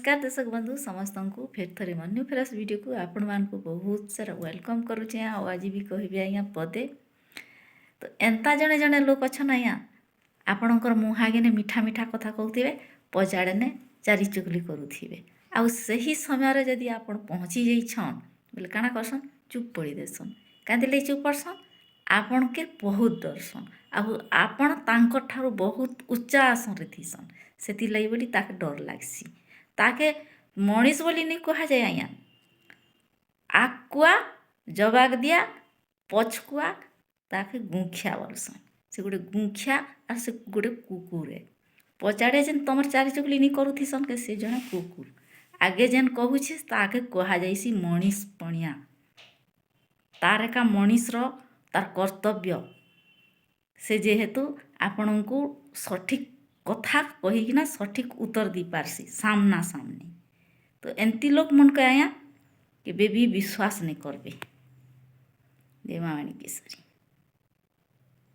नमस्कार दर्शक बंधु समस्त को फेर थे मन्यू फ्रेश वीडियो को आपण मान को बहुत सारा वेलकम करुचे। आज भी कहबी आज्ञा पदे तो एंता जड़े जड़े लोक अच्छा आज्ञा आपणकर मुहागे मीठा मीठा कथा कहते पजाड़े चारि चुगली करुवे आई समय जदि आप पहुँची जाइछन बोले काଣା करसन चुप पड़ी देसन कहीं चुप पड़सन आपण के बहुत डरसन आपण तांकर ठारू बहुत उच्चा आसन थीसन से बोली ताके डर लगसी ताके मनीष बोली नहीं कह जाए आज्ञा आकुआ जवाब दिया पछकुआ ताके गुंखिया बोलसन से गोटे गुंखिया और से गोटे कुकुरे पचाड़े जेन तुम चारि चुगली नहीं करुथीसन के से जने कुकुर आगे जेन कहूँ ताके कह जाइसी मनीष पणिया तार एका मनीषर तार कर्तव्य से जेहेतु आपण को सठिक कथा कहीकिना सठिक उत्तर दी पारसी सामना सामने तो एमती लोग मन के आया केबे भी विश्वास नहीं करबे। जय माँ माणिकेश्वरी।